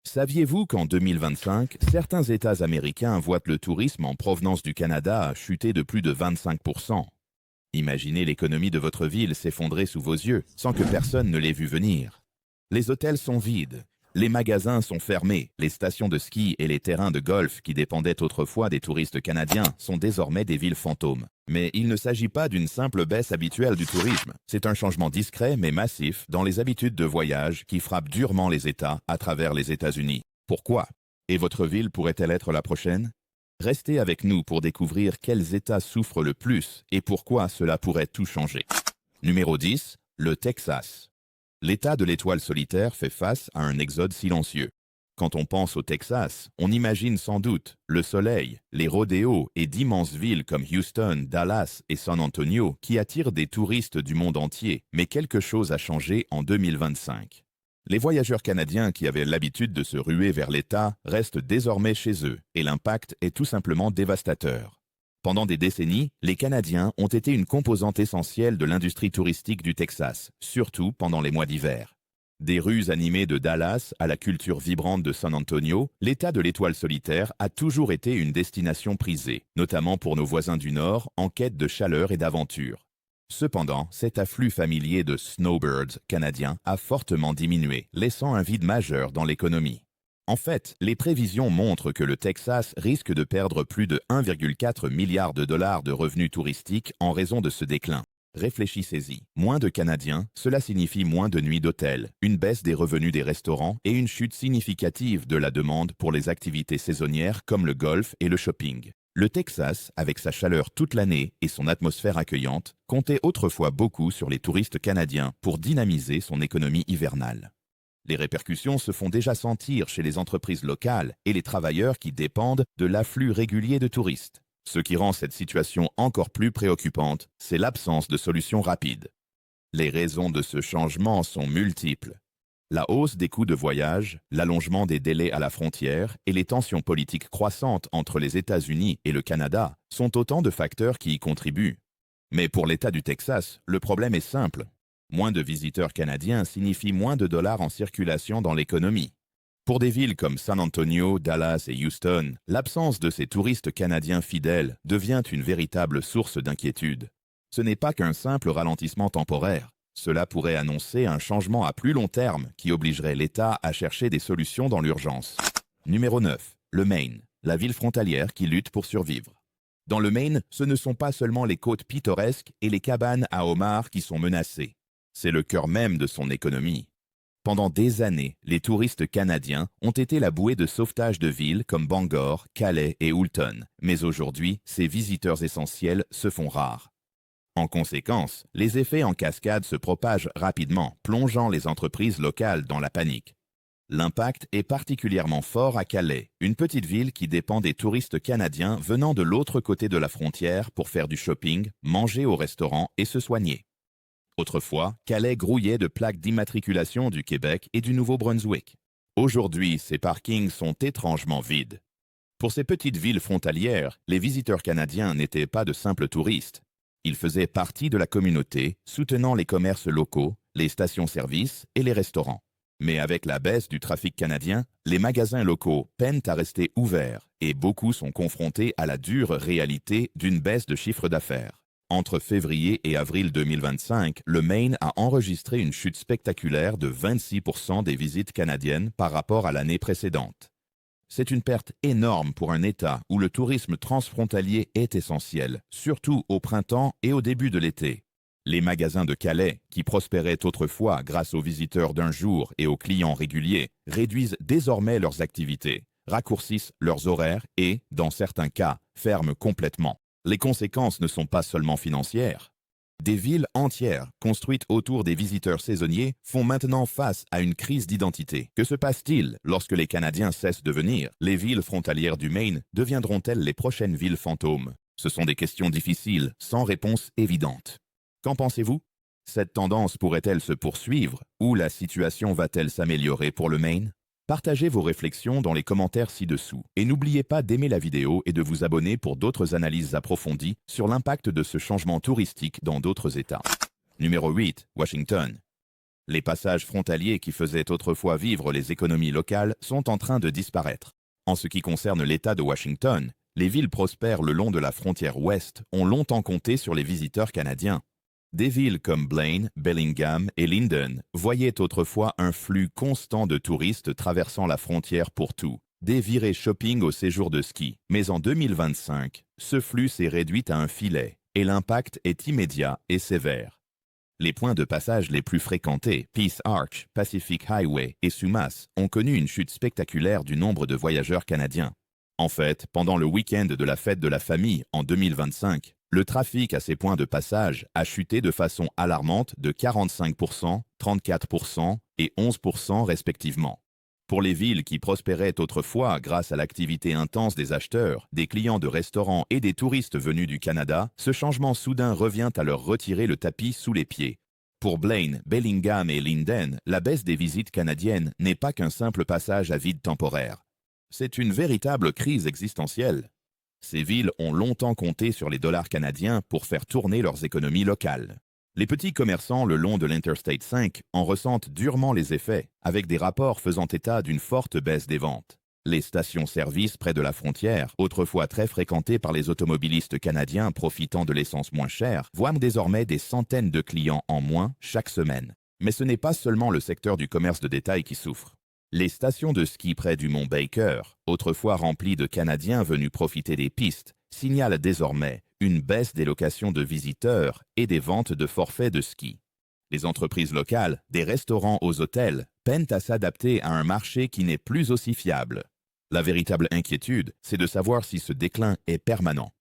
Saviez-vous qu'en 2025, certains États américains voient le tourisme en provenance du Canada chuter de plus de 25%? Imaginez l'économie de votre ville s'effondrer sous vos yeux sans que personne ne l'ait vu venir. Les hôtels sont vides, les magasins sont fermés, les stations de ski et les terrains de golf qui dépendaient autrefois des touristes canadiens sont désormais des villes fantômes. Mais il ne s'agit pas d'une simple baisse habituelle du tourisme. C'est un changement discret mais massif dans les habitudes de voyage qui frappe durement les États à travers les États-Unis. Pourquoi? Et votre ville pourrait-elle être la prochaine? Restez avec nous pour découvrir quels États souffrent le plus et pourquoi cela pourrait tout changer. Numéro 10, le Texas. L'État de l'étoile solitaire fait face à un exode silencieux. Quand on pense au Texas, on imagine sans doute le soleil, les rodéos et d'immenses villes comme Houston, Dallas et San Antonio qui attirent des touristes du monde entier. Mais quelque chose a changé en 2025. Les voyageurs canadiens qui avaient l'habitude de se ruer vers l'État restent désormais chez eux et l'impact est tout simplement dévastateur. Pendant des décennies, les Canadiens ont été une composante essentielle de l'industrie touristique du Texas, surtout pendant les mois d'hiver. Des rues animées de Dallas à la culture vibrante de San Antonio, l'État de l'étoile solitaire a toujours été une destination prisée, notamment pour nos voisins du Nord en quête de chaleur et d'aventure. Cependant, cet afflux familier de snowbirds canadiens a fortement diminué, laissant un vide majeur dans l'économie. En fait, les prévisions montrent que le Texas risque de perdre plus de 1,4 milliard de dollars de revenus touristiques en raison de ce déclin. Réfléchissez-y. Moins de Canadiens, cela signifie moins de nuits d'hôtel, une baisse des revenus des restaurants et une chute significative de la demande pour les activités saisonnières comme le golf et le shopping. Le Texas, avec sa chaleur toute l'année et son atmosphère accueillante, comptait autrefois beaucoup sur les touristes canadiens pour dynamiser son économie hivernale. Les répercussions se font déjà sentir chez les entreprises locales et les travailleurs qui dépendent de l'afflux régulier de touristes. Ce qui rend cette situation encore plus préoccupante, c'est l'absence de solutions rapides. Les raisons de ce changement sont multiples. La hausse des coûts de voyage, l'allongement des délais à la frontière et les tensions politiques croissantes entre les États-Unis et le Canada sont autant de facteurs qui y contribuent. Mais pour l'État du Texas, le problème est simple. Moins de visiteurs canadiens signifie moins de dollars en circulation dans l'économie. Pour des villes comme San Antonio, Dallas et Houston, l'absence de ces touristes canadiens fidèles devient une véritable source d'inquiétude. Ce n'est pas qu'un simple ralentissement temporaire. Cela pourrait annoncer un changement à plus long terme qui obligerait l'État à chercher des solutions dans l'urgence. Numéro 9. Le Maine, la ville frontalière qui lutte pour survivre. Dans le Maine, ce ne sont pas seulement les côtes pittoresques et les cabanes à homards qui sont menacées. C'est le cœur même de son économie. Pendant des années, les touristes canadiens ont été la bouée de sauvetage de villes comme Bangor, Calais et Houlton. Mais aujourd'hui, ces visiteurs essentiels se font rares. En conséquence, les effets en cascade se propagent rapidement, plongeant les entreprises locales dans la panique. L'impact est particulièrement fort à Calais, une petite ville qui dépend des touristes canadiens venant de l'autre côté de la frontière pour faire du shopping, manger au restaurant et se soigner. Autrefois, Calais grouillait de plaques d'immatriculation du Québec et du Nouveau-Brunswick. Aujourd'hui, ces parkings sont étrangement vides. Pour ces petites villes frontalières, les visiteurs canadiens n'étaient pas de simples touristes. Ils faisaient partie de la communauté, soutenant les commerces locaux, les stations-service et les restaurants. Mais avec la baisse du trafic canadien, les magasins locaux peinent à rester ouverts et beaucoup sont confrontés à la dure réalité d'une baisse de chiffre d'affaires. Entre février et avril 2025, le Maine a enregistré une chute spectaculaire de 26% des visites canadiennes par rapport à l'année précédente. C'est une perte énorme pour un État où le tourisme transfrontalier est essentiel, surtout au printemps et au début de l'été. Les magasins de Calais, qui prospéraient autrefois grâce aux visiteurs d'un jour et aux clients réguliers, réduisent désormais leurs activités, raccourcissent leurs horaires et, dans certains cas, ferment complètement. Les conséquences ne sont pas seulement financières. Des villes entières, construites autour des visiteurs saisonniers, font maintenant face à une crise d'identité. Que se passe-t-il lorsque les Canadiens cessent de venir? Les villes frontalières du Maine deviendront-elles les prochaines villes fantômes? Ce sont des questions difficiles, sans réponse évidente. Qu'en pensez-vous? Cette tendance pourrait-elle se poursuivre ou la situation va-t-elle s'améliorer pour le Maine? Partagez vos réflexions dans les commentaires ci-dessous et n'oubliez pas d'aimer la vidéo et de vous abonner pour d'autres analyses approfondies sur l'impact de ce changement touristique dans d'autres États. Numéro 8. Washington. Les passages frontaliers qui faisaient autrefois vivre les économies locales sont en train de disparaître. En ce qui concerne l'État de Washington, les villes prospères le long de la frontière ouest ont longtemps compté sur les visiteurs canadiens. Des villes comme Blaine, Bellingham et Linden voyaient autrefois un flux constant de touristes traversant la frontière pour tout, des virées shopping au séjour de ski. Mais en 2025, ce flux s'est réduit à un filet et l'impact est immédiat et sévère. Les points de passage les plus fréquentés, Peace Arch, Pacific Highway et Sumas, ont connu une chute spectaculaire du nombre de voyageurs canadiens. En fait, pendant le week-end de la fête de la famille en 2025, le trafic à ces points de passage a chuté de façon alarmante de 45%, 34% et 11% respectivement. Pour les villes qui prospéraient autrefois grâce à l'activité intense des acheteurs, des clients de restaurants et des touristes venus du Canada, ce changement soudain revient à leur retirer le tapis sous les pieds. Pour Blaine, Bellingham et Linden, la baisse des visites canadiennes n'est pas qu'un simple passage à vide temporaire. C'est une véritable crise existentielle. Ces villes ont longtemps compté sur les dollars canadiens pour faire tourner leurs économies locales. Les petits commerçants le long de l'Interstate 5 en ressentent durement les effets, avec des rapports faisant état d'une forte baisse des ventes. Les stations-service près de la frontière, autrefois très fréquentées par les automobilistes canadiens profitant de l'essence moins chère, voient désormais des centaines de clients en moins chaque semaine. Mais ce n'est pas seulement le secteur du commerce de détail qui souffre. Les stations de ski près du mont Baker, autrefois remplies de Canadiens venus profiter des pistes, signalent désormais une baisse des locations de visiteurs et des ventes de forfaits de ski. Les entreprises locales, des restaurants aux hôtels, peinent à s'adapter à un marché qui n'est plus aussi fiable. La véritable inquiétude, c'est de savoir si ce déclin est permanent.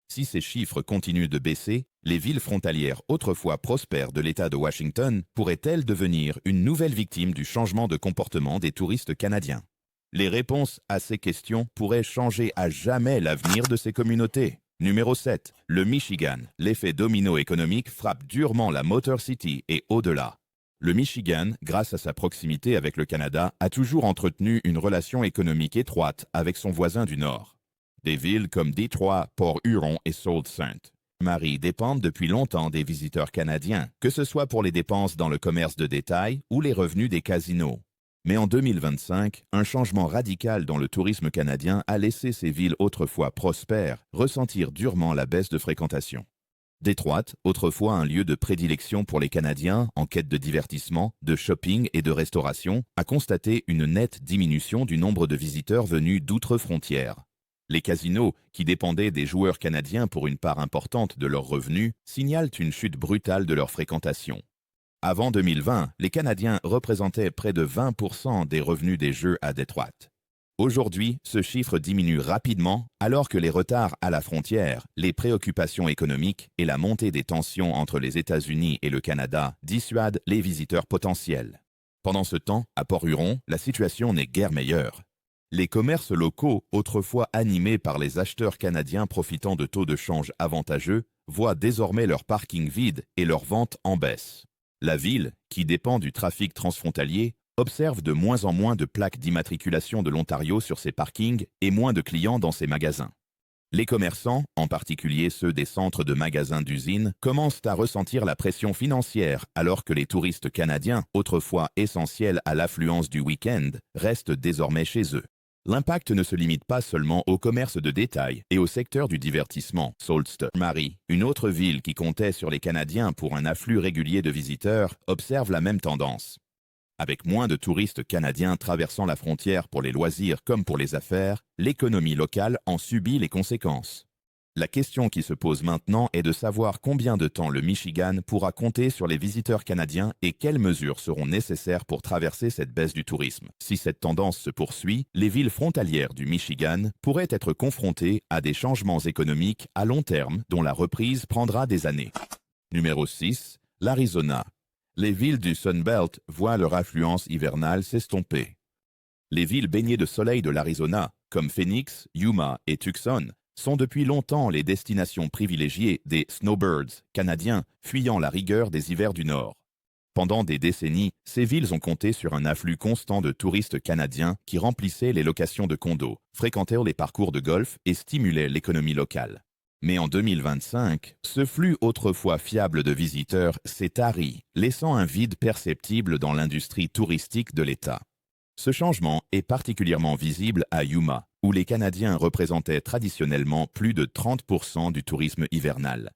Si ces chiffres continuent de baisser, les villes frontalières autrefois prospères de l'État de Washington pourraient-elles devenir une nouvelle victime du changement de comportement des touristes canadiens? Les réponses à ces questions pourraient changer à jamais l'avenir de ces communautés. Numéro 7. Le Michigan. L'effet domino économique frappe durement la Motor City et au-delà. Le Michigan, grâce à sa proximité avec le Canada, a toujours entretenu une relation économique étroite avec son voisin du Nord. Des villes comme Détroit, Port-Huron et Sault-Sainte-Marie dépendent depuis longtemps des visiteurs canadiens, que ce soit pour les dépenses dans le commerce de détail ou les revenus des casinos. Mais en 2025, un changement radical dans le tourisme canadien a laissé ces villes autrefois prospères ressentir durement la baisse de fréquentation. Détroit, autrefois un lieu de prédilection pour les Canadiens en quête de divertissement, de shopping et de restauration, a constaté une nette diminution du nombre de visiteurs venus d'outre-frontières. Les casinos, qui dépendaient des joueurs canadiens pour une part importante de leurs revenus, signalent une chute brutale de leur fréquentation. Avant 2020, les Canadiens représentaient près de 20% des revenus des Jeux à Détroit. Aujourd'hui, ce chiffre diminue rapidement alors que les retards à la frontière, les préoccupations économiques et la montée des tensions entre les États-Unis et le Canada dissuadent les visiteurs potentiels. Pendant ce temps, à Port-Huron, la situation n'est guère meilleure. Les commerces locaux, autrefois animés par les acheteurs canadiens profitant de taux de change avantageux, voient désormais leur parking vide et leurs ventes en baisse. La ville, qui dépend du trafic transfrontalier, observe de moins en moins de plaques d'immatriculation de l'Ontario sur ses parkings et moins de clients dans ses magasins. Les commerçants, en particulier ceux des centres de magasins d'usines, commencent à ressentir la pression financière alors que les touristes canadiens, autrefois essentiels à l'affluence du week-end, restent désormais chez eux. L'impact ne se limite pas seulement au commerce de détail et au secteur du divertissement. Sault-Ste-Marie, une autre ville qui comptait sur les Canadiens pour un afflux régulier de visiteurs, observe la même tendance. Avec moins de touristes canadiens traversant la frontière pour les loisirs comme pour les affaires, l'économie locale en subit les conséquences. La question qui se pose maintenant est de savoir combien de temps le Michigan pourra compter sur les visiteurs canadiens et quelles mesures seront nécessaires pour traverser cette baisse du tourisme. Si cette tendance se poursuit, les villes frontalières du Michigan pourraient être confrontées à des changements économiques à long terme dont la reprise prendra des années. Numéro 6. L'Arizona. Les villes du Sunbelt voient leur affluence hivernale s'estomper. Les villes baignées de soleil de l'Arizona, comme Phoenix, Yuma et Tucson, sont depuis longtemps les destinations privilégiées des snowbirds canadiens fuyant la rigueur des hivers du Nord. Pendant des décennies, ces villes ont compté sur un afflux constant de touristes canadiens qui remplissaient les locations de condos, fréquentaient les parcours de golf et stimulaient l'économie locale. Mais en 2025, ce flux autrefois fiable de visiteurs s'est tari, laissant un vide perceptible dans l'industrie touristique de l'État. Ce changement est particulièrement visible à Yuma, où les Canadiens représentaient traditionnellement plus de 30% du tourisme hivernal.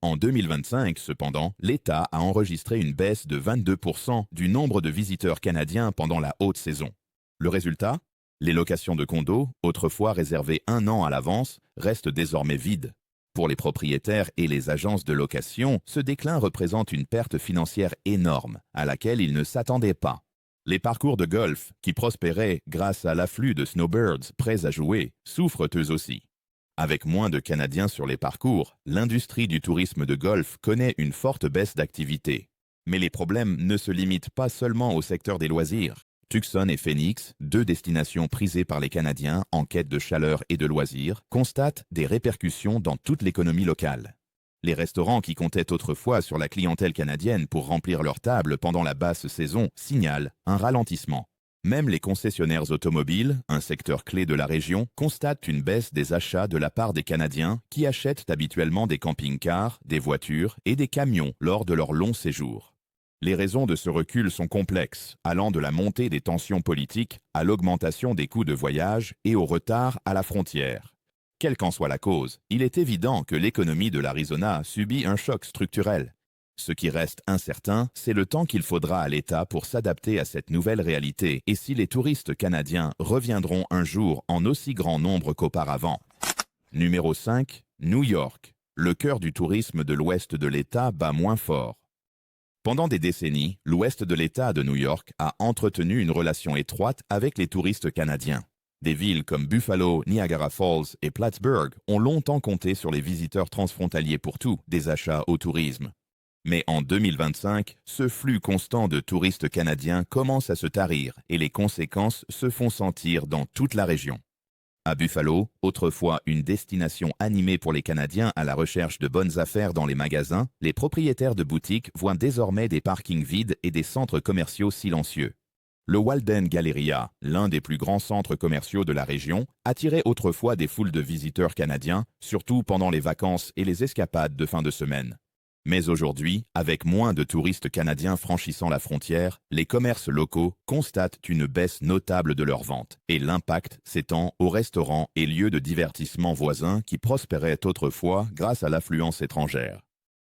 En 2025, cependant, l'État a enregistré une baisse de 22% du nombre de visiteurs canadiens pendant la haute saison. Le résultat? Les locations de condos, autrefois réservées un an à l'avance, restent désormais vides. Pour les propriétaires et les agences de location, ce déclin représente une perte financière énorme, à laquelle ils ne s'attendaient pas. Les parcours de golf, qui prospéraient grâce à l'afflux de snowbirds prêts à jouer, souffrent eux aussi. Avec moins de Canadiens sur les parcours, l'industrie du tourisme de golf connaît une forte baisse d'activité. Mais les problèmes ne se limitent pas seulement au secteur des loisirs. Tucson et Phoenix, deux destinations prisées par les Canadiens en quête de chaleur et de loisirs, constatent des répercussions dans toute l'économie locale. Les restaurants qui comptaient autrefois sur la clientèle canadienne pour remplir leurs tables pendant la basse saison signalent un ralentissement. Même les concessionnaires automobiles, un secteur clé de la région, constatent une baisse des achats de la part des Canadiens qui achètent habituellement des camping-cars, des voitures et des camions lors de leur long séjour. Les raisons de ce recul sont complexes, allant de la montée des tensions politiques à l'augmentation des coûts de voyage et au retard à la frontière. Quelle qu'en soit la cause, il est évident que l'économie de l'Arizona subit un choc structurel. Ce qui reste incertain, c'est le temps qu'il faudra à l'État pour s'adapter à cette nouvelle réalité et si les touristes canadiens reviendront un jour en aussi grand nombre qu'auparavant. Numéro 5. New York. Le cœur du tourisme de l'ouest de l'État bat moins fort. Pendant des décennies, l'ouest de l'État de New York a entretenu une relation étroite avec les touristes canadiens. Des villes comme Buffalo, Niagara Falls et Plattsburgh ont longtemps compté sur les visiteurs transfrontaliers pour tout, des achats au tourisme. Mais en 2025, ce flux constant de touristes canadiens commence à se tarir et les conséquences se font sentir dans toute la région. À Buffalo, autrefois une destination animée pour les Canadiens à la recherche de bonnes affaires dans les magasins, les propriétaires de boutiques voient désormais des parkings vides et des centres commerciaux silencieux. Le Walden Galleria, l'un des plus grands centres commerciaux de la région, attirait autrefois des foules de visiteurs canadiens, surtout pendant les vacances et les escapades de fin de semaine. Mais aujourd'hui, avec moins de touristes canadiens franchissant la frontière, les commerces locaux constatent une baisse notable de leurs ventes et l'impact s'étend aux restaurants et lieux de divertissement voisins qui prospéraient autrefois grâce à l'affluence étrangère.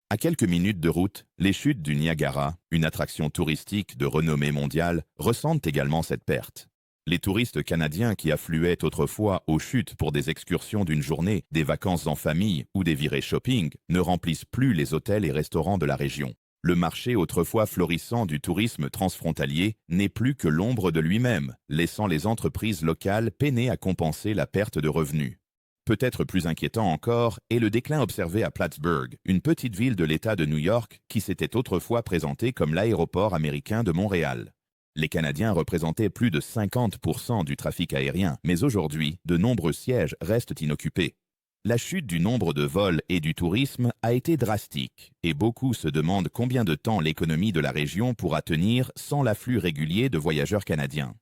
À quelques minutes de route, les chutes du Niagara, une attraction touristique de renommée mondiale, ressentent également cette perte. Les touristes canadiens qui affluaient autrefois aux chutes pour des excursions d'une journée, des vacances en famille ou des virées shopping ne remplissent plus les hôtels et restaurants de la région. Le marché autrefois florissant du tourisme transfrontalier n'est plus que l'ombre de lui-même, laissant les entreprises locales peiner à compenser la perte de revenus. Peut-être plus inquiétant encore est le déclin observé à Plattsburgh, une petite ville de l'État de New York qui s'était autrefois présentée comme l'aéroport américain de Montréal. Les Canadiens représentaient plus de 50% du trafic aérien, mais aujourd'hui, de nombreux sièges restent inoccupés. La chute du nombre de vols et du tourisme a été drastique, et beaucoup se demandent combien de temps l'économie de la région pourra tenir sans l'afflux régulier de voyageurs canadiens.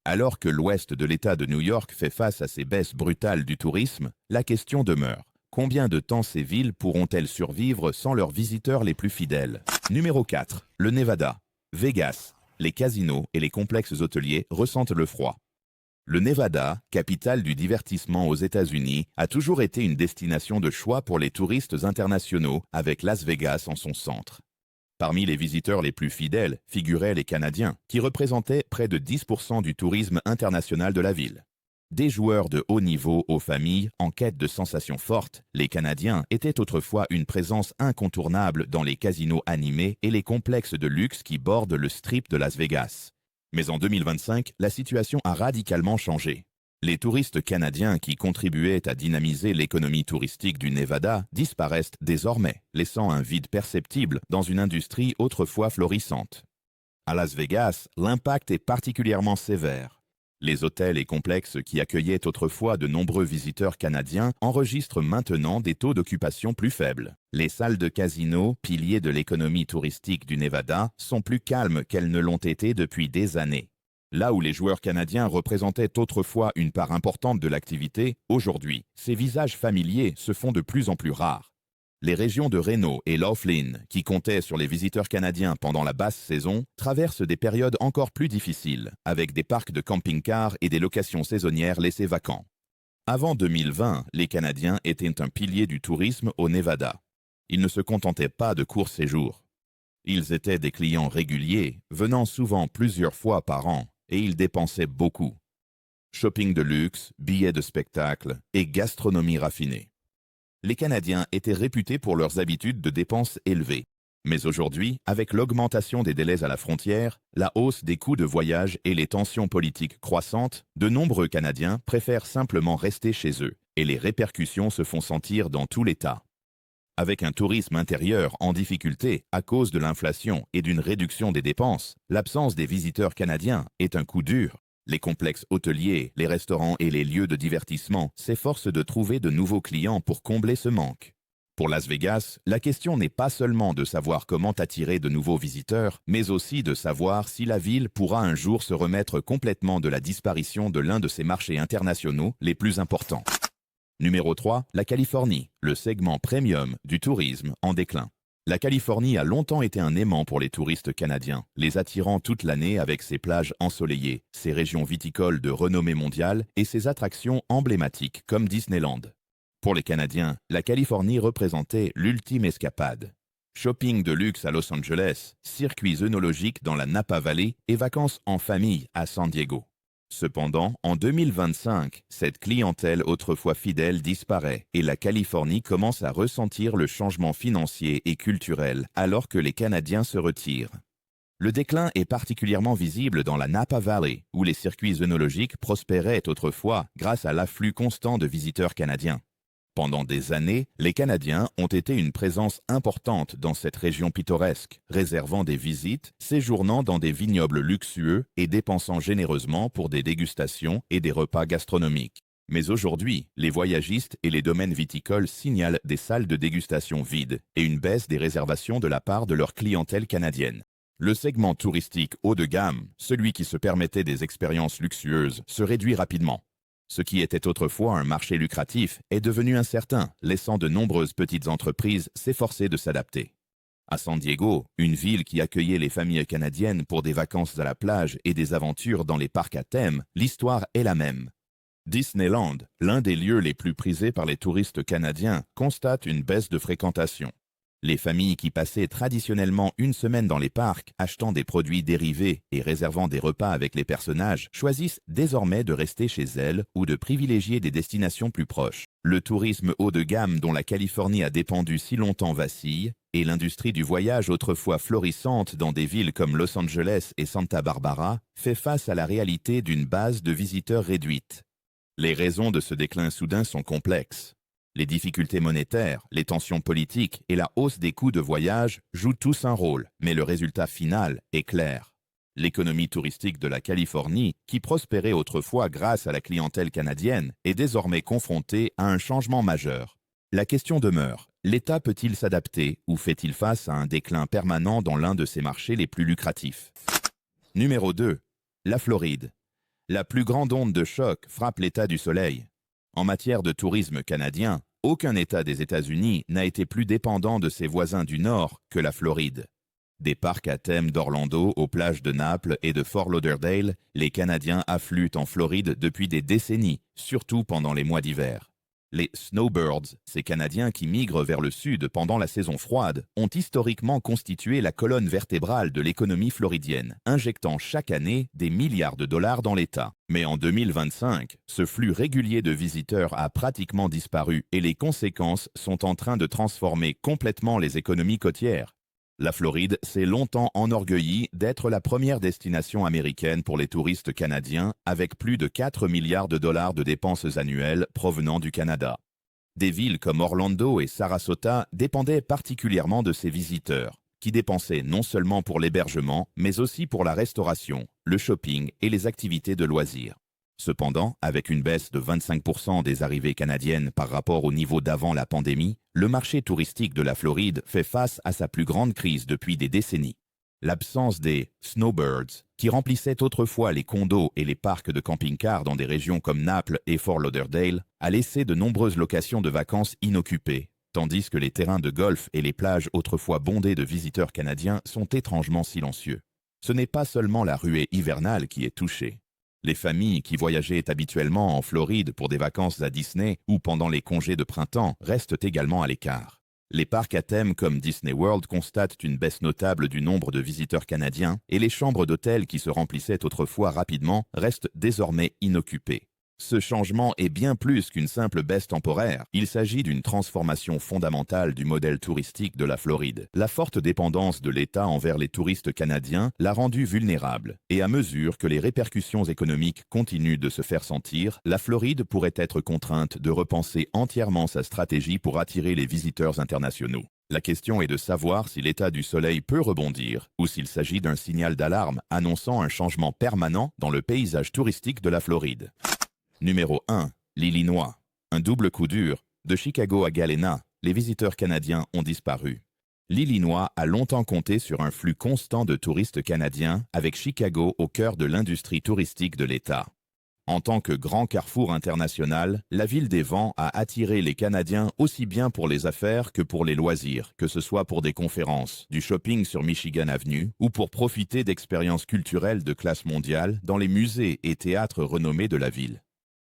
Alors que l'ouest de l'État de New York fait face à ces baisses brutales du tourisme, la question demeure. Combien de temps ces villes pourront-elles survivre sans leurs visiteurs les plus fidèles? Numéro 4. Le Nevada. Vegas. Les casinos et les complexes hôteliers ressentent le froid. Le Nevada, capitale du divertissement aux États-Unis, a toujours été une destination de choix pour les touristes internationaux, avec Las Vegas en son centre. Parmi les visiteurs les plus fidèles figuraient les Canadiens, qui représentaient près de 10% du tourisme international de la ville. Des joueurs de haut niveau aux familles en quête de sensations fortes, les Canadiens étaient autrefois une présence incontournable dans les casinos animés et les complexes de luxe qui bordent le strip de Las Vegas. Mais en 2025, la situation a radicalement changé. Les touristes canadiens qui contribuaient à dynamiser l'économie touristique du Nevada disparaissent désormais, laissant un vide perceptible dans une industrie autrefois florissante. À Las Vegas, l'impact est particulièrement sévère. Les hôtels et complexes qui accueillaient autrefois de nombreux visiteurs canadiens enregistrent maintenant des taux d'occupation plus faibles. Les salles de casino, piliers de l'économie touristique du Nevada, sont plus calmes qu'elles ne l'ont été depuis des années. Là où les joueurs canadiens représentaient autrefois une part importante de l'activité, aujourd'hui, ces visages familiers se font de plus en plus rares. Les régions de Reno et Laughlin, qui comptaient sur les visiteurs canadiens pendant la basse saison, traversent des périodes encore plus difficiles, avec des parcs de camping-cars et des locations saisonnières laissés vacants. Avant 2020, les Canadiens étaient un pilier du tourisme au Nevada. Ils ne se contentaient pas de courts séjours. Ils étaient des clients réguliers, venant souvent plusieurs fois par an, et ils dépensaient beaucoup. Shopping de luxe, billets de spectacle et gastronomie raffinée. Les Canadiens étaient réputés pour leurs habitudes de dépenses élevées. Mais aujourd'hui, avec l'augmentation des délais à la frontière, la hausse des coûts de voyage et les tensions politiques croissantes, de nombreux Canadiens préfèrent simplement rester chez eux, et les répercussions se font sentir dans tout l'État. Avec un tourisme intérieur en difficulté à cause de l'inflation et d'une réduction des dépenses, l'absence des visiteurs canadiens est un coup dur. Les complexes hôteliers, les restaurants et les lieux de divertissement s'efforcent de trouver de nouveaux clients pour combler ce manque. Pour Las Vegas, la question n'est pas seulement de savoir comment attirer de nouveaux visiteurs, mais aussi de savoir si la ville pourra un jour se remettre complètement de la disparition de l'un de ses marchés internationaux les plus importants. Numéro 3, la Californie, le segment premium du tourisme en déclin. La Californie a longtemps été un aimant pour les touristes canadiens, les attirant toute l'année avec ses plages ensoleillées, ses régions viticoles de renommée mondiale et ses attractions emblématiques comme Disneyland. Pour les Canadiens, la Californie représentait l'ultime escapade. Shopping de luxe à Los Angeles, circuits œnologiques dans la Napa Valley et vacances en famille à San Diego. Cependant, en 2025, cette clientèle autrefois fidèle disparaît et la Californie commence à ressentir le changement financier et culturel alors que les Canadiens se retirent. Le déclin est particulièrement visible dans la Napa Valley, où les circuits œnologiques prospéraient autrefois grâce à l'afflux constant de visiteurs canadiens. Pendant des années, les Canadiens ont été une présence importante dans cette région pittoresque, réservant des visites, séjournant dans des vignobles luxueux et dépensant généreusement pour des dégustations et des repas gastronomiques. Mais aujourd'hui, les voyagistes et les domaines viticoles signalent des salles de dégustation vides et une baisse des réservations de la part de leur clientèle canadienne. Le segment touristique haut de gamme, celui qui se permettait des expériences luxueuses, se réduit rapidement. Ce qui était autrefois un marché lucratif est devenu incertain, laissant de nombreuses petites entreprises s'efforcer de s'adapter. À San Diego, une ville qui accueillait les familles canadiennes pour des vacances à la plage et des aventures dans les parcs à thème, l'histoire est la même. Disneyland, l'un des lieux les plus prisés par les touristes canadiens, constate une baisse de fréquentation. Les familles qui passaient traditionnellement une semaine dans les parcs, achetant des produits dérivés et réservant des repas avec les personnages, choisissent désormais de rester chez elles ou de privilégier des destinations plus proches. Le tourisme haut de gamme dont la Californie a dépendu si longtemps vacille, et l'industrie du voyage autrefois florissante dans des villes comme Los Angeles et Santa Barbara fait face à la réalité d'une base de visiteurs réduite. Les raisons de ce déclin soudain sont complexes. Les difficultés monétaires, les tensions politiques et la hausse des coûts de voyage jouent tous un rôle, mais le résultat final est clair. L'économie touristique de la Californie, qui prospérait autrefois grâce à la clientèle canadienne, est désormais confrontée à un changement majeur. La question demeure, l'État peut-il s'adapter ou fait-il face à un déclin permanent dans l'un de ses marchés les plus lucratifs? Numéro 2. La Floride. La plus grande onde de choc frappe l'État du Soleil. En matière de tourisme canadien, aucun État des États-Unis n'a été plus dépendant de ses voisins du Nord que la Floride. Des parcs à thème d'Orlando aux plages de Naples et de Fort Lauderdale, les Canadiens affluent en Floride depuis des décennies, surtout pendant les mois d'hiver. Les snowbirds, ces Canadiens qui migrent vers le sud pendant la saison froide, ont historiquement constitué la colonne vertébrale de l'économie floridienne, injectant chaque année des milliards de dollars dans l'État. Mais en 2025, ce flux régulier de visiteurs a pratiquement disparu et les conséquences sont en train de transformer complètement les économies côtières. La Floride s'est longtemps enorgueillie d'être la première destination américaine pour les touristes canadiens, avec plus de 4 milliards de dollars de dépenses annuelles provenant du Canada. Des villes comme Orlando et Sarasota dépendaient particulièrement de ces visiteurs, qui dépensaient non seulement pour l'hébergement, mais aussi pour la restauration, le shopping et les activités de loisirs. Cependant, avec une baisse de 25% des arrivées canadiennes par rapport au niveau d'avant la pandémie, le marché touristique de la Floride fait face à sa plus grande crise depuis des décennies. L'absence des snowbirds, qui remplissaient autrefois les condos et les parcs de camping-cars dans des régions comme Naples et Fort Lauderdale, a laissé de nombreuses locations de vacances inoccupées, tandis que les terrains de golf et les plages autrefois bondées de visiteurs canadiens sont étrangement silencieux. Ce n'est pas seulement la ruée hivernale qui est touchée. Les familles qui voyageaient habituellement en Floride pour des vacances à Disney ou pendant les congés de printemps restent également à l'écart. Les parcs à thème comme Disney World constatent une baisse notable du nombre de visiteurs canadiens et les chambres d'hôtel qui se remplissaient autrefois rapidement restent désormais inoccupées. Ce changement est bien plus qu'une simple baisse temporaire. Il s'agit d'une transformation fondamentale du modèle touristique de la Floride. La forte dépendance de l'État envers les touristes canadiens l'a rendu vulnérable. Et à mesure que les répercussions économiques continuent de se faire sentir, la Floride pourrait être contrainte de repenser entièrement sa stratégie pour attirer les visiteurs internationaux. La question est de savoir si l'état du soleil peut rebondir ou s'il s'agit d'un signal d'alarme annonçant un changement permanent dans le paysage touristique de la Floride. Numéro 1. L'Illinois. Un double coup dur. De Chicago à Galena, les visiteurs canadiens ont disparu. L'Illinois a longtemps compté sur un flux constant de touristes canadiens, avec Chicago au cœur de l'industrie touristique de l'État. En tant que grand carrefour international, la ville des vents a attiré les Canadiens aussi bien pour les affaires que pour les loisirs, que ce soit pour des conférences, du shopping sur Michigan Avenue ou pour profiter d'expériences culturelles de classe mondiale dans les musées et théâtres renommés de la ville.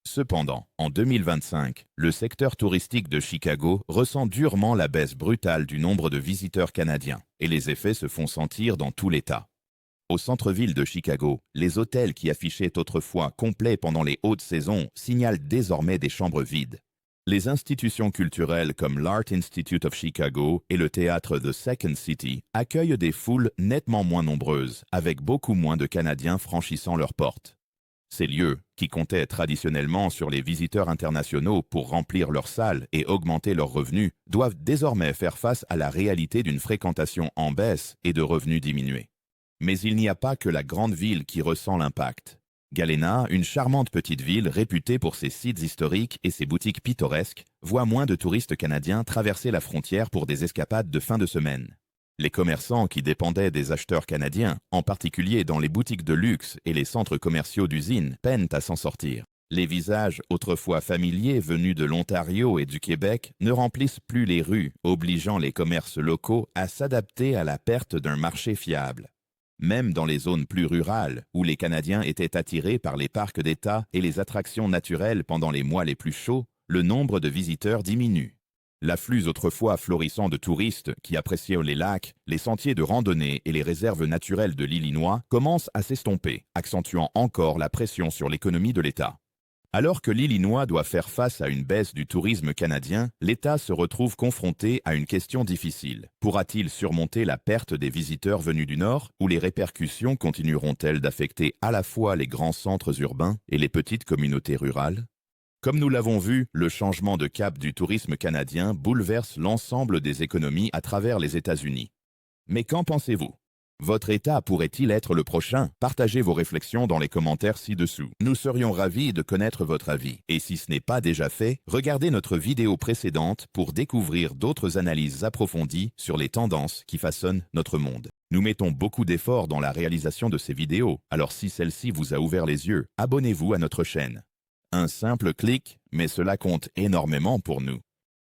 Cependant, en 2025, le secteur touristique de Chicago ressent durement la baisse brutale du nombre de visiteurs canadiens, et les effets se font sentir dans tout l'État. Au centre-ville de Chicago, les hôtels qui affichaient autrefois complets pendant les hautes saisons signalent désormais des chambres vides. Les institutions culturelles comme l'Art Institute of Chicago et le théâtre The Second City accueillent des foules nettement moins nombreuses, avec beaucoup moins de Canadiens franchissant leurs portes. Ces lieux, qui comptaient traditionnellement sur les visiteurs internationaux pour remplir leurs salles et augmenter leurs revenus, doivent désormais faire face à la réalité d'une fréquentation en baisse et de revenus diminués. Mais il n'y a pas que la grande ville qui ressent l'impact. Galena, une charmante petite ville réputée pour ses sites historiques et ses boutiques pittoresques, voit moins de touristes canadiens traverser la frontière pour des escapades de fin de semaine. Les commerçants qui dépendaient des acheteurs canadiens, en particulier dans les boutiques de luxe et les centres commerciaux d'usines, peinent à s'en sortir. Les visages autrefois familiers venus de l'Ontario et du Québec ne remplissent plus les rues, obligeant les commerces locaux à s'adapter à la perte d'un marché fiable. Même dans les zones plus rurales, où les Canadiens étaient attirés par les parcs d'État et les attractions naturelles pendant les mois les plus chauds, le nombre de visiteurs diminue. L'afflux autrefois florissant de touristes qui appréciaient les lacs, les sentiers de randonnée et les réserves naturelles de l'Illinois commence à s'estomper, accentuant encore la pression sur l'économie de l'État. Alors que l'Illinois doit faire face à une baisse du tourisme canadien, l'État se retrouve confronté à une question difficile. Pourra-t-il surmonter la perte des visiteurs venus du Nord, ou les répercussions continueront-elles d'affecter à la fois les grands centres urbains et les petites communautés rurales ? Comme nous l'avons vu, le changement de cap du tourisme canadien bouleverse l'ensemble des économies à travers les États-Unis. Mais qu'en pensez-vous ? Votre État pourrait-il être le prochain ? Partagez vos réflexions dans les commentaires ci-dessous. Nous serions ravis de connaître votre avis. Et si ce n'est pas déjà fait, regardez notre vidéo précédente pour découvrir d'autres analyses approfondies sur les tendances qui façonnent notre monde. Nous mettons beaucoup d'efforts dans la réalisation de ces vidéos, alors si celle-ci vous a ouvert les yeux, abonnez-vous à notre chaîne. Un simple clic, mais cela compte énormément pour nous.